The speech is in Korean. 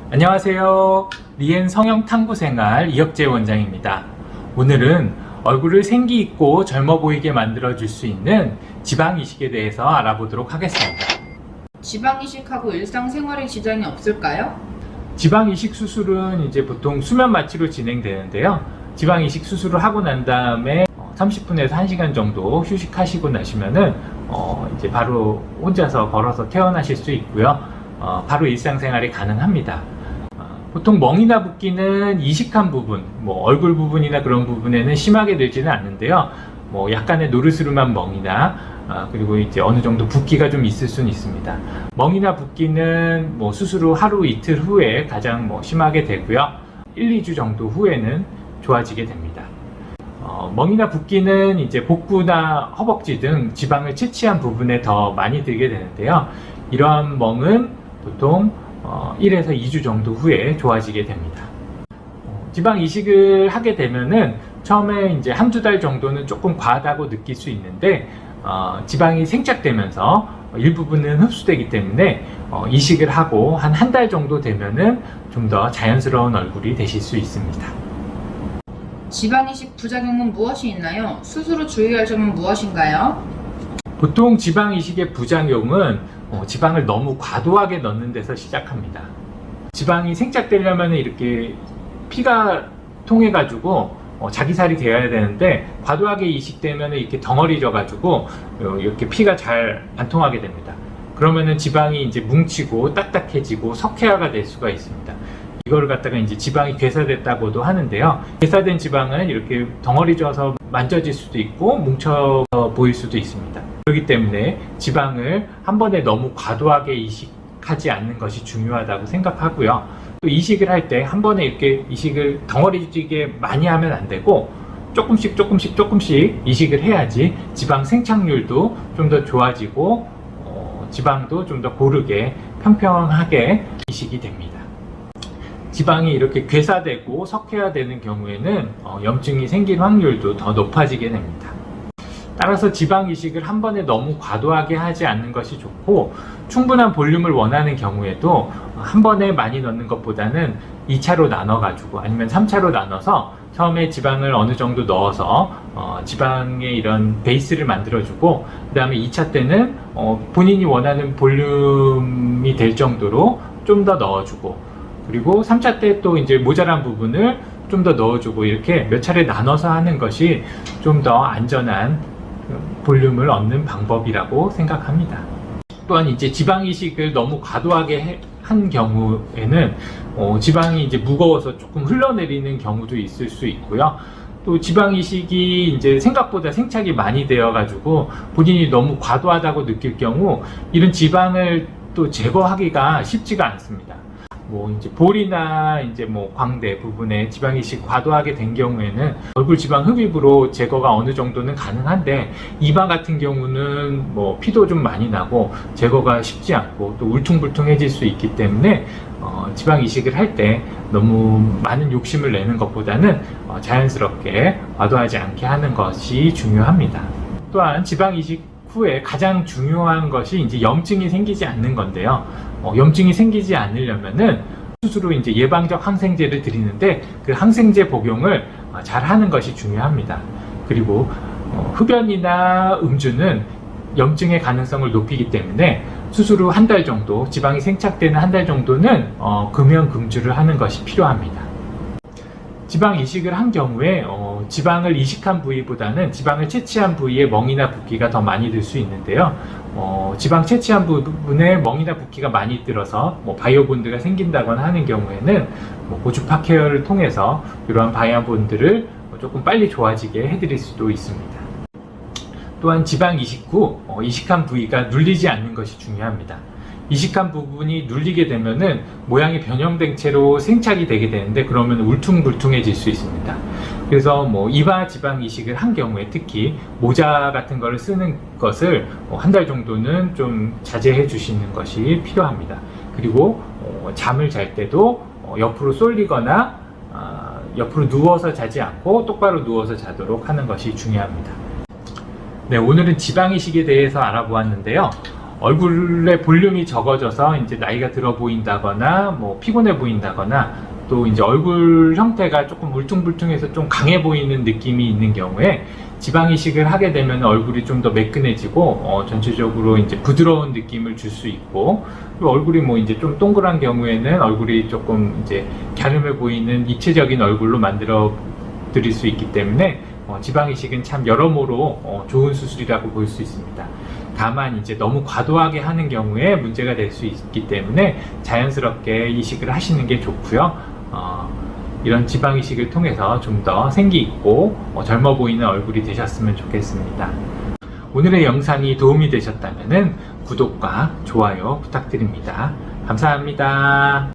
안녕하세요. 리엔 성형탐구생활 이혁재 원장입니다. 오늘은 얼굴을 생기 있고 젊어 보이게 만들어 줄 수 있는 지방 이식에 대해서 알아보도록 하겠습니다. 지방 이식하고 일상생활에 지장이 없을까요? 지방 이식 수술은 이제 보통 수면 마취로 진행되는데요. 지방 이식 수술을 하고 난 다음에 30분에서 1시간 정도 휴식하시고 나시면은 이제 바로 혼자서 걸어서 퇴원하실 수 있고요. 바로 일상생활이 가능합니다. 보통 멍이나 붓기는 이식한 부분, 얼굴 부분이나 그런 부분에는 심하게 늘지는 않는데요. 약간의 노르스름한 멍이나 그리고 이제 어느 정도 붓기가 좀 있을 수는 있습니다. 멍이나 붓기는 수술 후 하루 이틀 후에 가장 심하게 되고요. 1, 2주 정도 후에는 좋아지게 됩니다. 멍이나 붓기는 이제 복부나 허벅지 등 지방을 채취한 부분에 더 많이 들게 되는데요. 이러한 멍은 보통 1에서 2주 정도 후에 좋아지게 됩니다. 지방 이식을 하게 되면은 처음에 이제 한두 달 정도는 조금 과하다고 느낄 수 있는데 지방이 생착되면서 일부분은 흡수되기 때문에 이식을 하고 한 달 정도 되면은 좀 더 자연스러운 얼굴이 되실 수 있습니다. 지방 이식 부작용은 무엇이 있나요? 수술 후 주의할 점은 무엇인가요? 보통 지방 이식의 부작용은 지방을 너무 과도하게 넣는 데서 시작합니다. 지방이 생착되려면 이렇게 피가 통해 가지고 자기 살이 되어야 되는데 과도하게 이식되면 이렇게 덩어리져 가지고 이렇게 피가 잘 안 통하게 됩니다. 그러면은 지방이 이제 뭉치고 딱딱해지고 석회화가 될 수가 있습니다. 이거를 갖다가 이제 지방이 괴사됐다고도 하는데요. 괴사된 지방은 이렇게 덩어리져서 만져질 수도 있고 뭉쳐 보일 수도 있습니다. 그렇기 때문에 지방을 한 번에 너무 과도하게 이식하지 않는 것이 중요하다고 생각하고요. 또 이식을 할 때 한 번에 이렇게 이식을 덩어리지게 많이 하면 안 되고 조금씩 이식을 해야지 지방 생착률도 좀 더 좋아지고 지방도 좀 더 고르게 평평하게 이식이 됩니다. 지방이 이렇게 괴사되고 석회화되는 경우에는 염증이 생길 확률도 더 높아지게 됩니다. 따라서 지방 이식을 한 번에 너무 과도하게 하지 않는 것이 좋고 충분한 볼륨을 원하는 경우에도 한 번에 많이 넣는 것보다는 2차로 나눠 가지고 아니면 3차로 나눠서 처음에 지방을 어느 정도 넣어서 지방의 이런 베이스를 만들어 주고 그 다음에 2차 때는 본인이 원하는 볼륨이 될 정도로 좀 더 넣어 주고 그리고 3차 때 또 이제 모자란 부분을 좀 더 넣어주고 이렇게 몇 차례 나눠서 하는 것이 좀 더 안전한 볼륨을 얻는 방법이라고 생각합니다. 또한 이제 지방 이식을 너무 과도하게 한 경우에는 지방이 이제 무거워서 조금 흘러내리는 경우도 있을 수 있고요. 또 지방 이식이 이제 생각보다 생착이 많이 되어 가지고 본인이 너무 과도하다고 느낄 경우 이런 지방을 또 제거하기가 쉽지가 않습니다. 이제 볼이나 이제 광대 부분에 지방 이식 과도하게 된 경우에는 얼굴 지방 흡입으로 제거가 어느 정도는 가능한데 이마 같은 경우는 피도 좀 많이 나고 제거가 쉽지 않고 또 울퉁불퉁해질 수 있기 때문에 지방 이식을 할 때 너무 많은 욕심을 내는 것보다는 자연스럽게 과도하지 않게 하는 것이 중요합니다. 또한 지방 이식 후에 가장 중요한 것이 이제 염증이 생기지 않는 건데요. 염증이 생기지 않으려면은 수술 후 이제 예방적 항생제를 드리는데 그 항생제 복용을 잘 하는 것이 중요합니다. 그리고 흡연이나 음주는 염증의 가능성을 높이기 때문에 수술 후 한 달 정도, 지방이 생착되는 한 달 정도는 금연 금주를 하는 것이 필요합니다. 지방 이식을 한 경우에 지방을 이식한 부위보다는 지방을 채취한 부위에 멍이나 붓기가 더 많이 들 수 있는데요. 지방 채취한 부분에 멍이나 붓기가 많이 들어서 바이오본드가 생긴다거나 하는 경우에는 고주파 케어를 통해서 이러한 바이오본드를 조금 빨리 좋아지게 해드릴 수도 있습니다. 또한 지방 이식 후 이식한 부위가 눌리지 않는 것이 중요합니다. 이식한 부분이 눌리게 되면은 모양이 변형된 채로 생착이 되게 되는데 그러면 울퉁불퉁해질 수 있습니다. 그래서 이마 지방 이식을 한 경우에 특히 모자 같은 거를 쓰는 것을 한 달 정도는 좀 자제해 주시는 것이 필요합니다. 그리고 잠을 잘 때도 옆으로 쏠리거나 옆으로 누워서 자지 않고 똑바로 누워서 자도록 하는 것이 중요합니다. 네, 오늘은 지방 이식에 대해서 알아보았는데요. 얼굴의 볼륨이 적어져서 이제 나이가 들어 보인다거나 뭐 피곤해 보인다거나 또 이제 얼굴 형태가 조금 울퉁불퉁해서 좀 강해 보이는 느낌이 있는 경우에 지방 이식을 하게 되면 얼굴이 좀 더 매끈해지고 전체적으로 이제 부드러운 느낌을 줄 수 있고, 그리고 얼굴이 뭐 이제 좀 동그란 경우에는 얼굴이 조금 이제 갸름해 보이는 입체적인 얼굴로 만들어 드릴 수 있기 때문에 지방 이식은 참 여러모로 좋은 수술이라고 볼 수 있습니다. 다만 이제 너무 과도하게 하는 경우에 문제가 될 수 있기 때문에 자연스럽게 이식을 하시는 게 좋고요. 이런 지방 이식을 통해서 좀 더 생기 있고 젊어 보이는 얼굴이 되셨으면 좋겠습니다. 오늘의 영상이 도움이 되셨다면 구독과 좋아요 부탁드립니다. 감사합니다.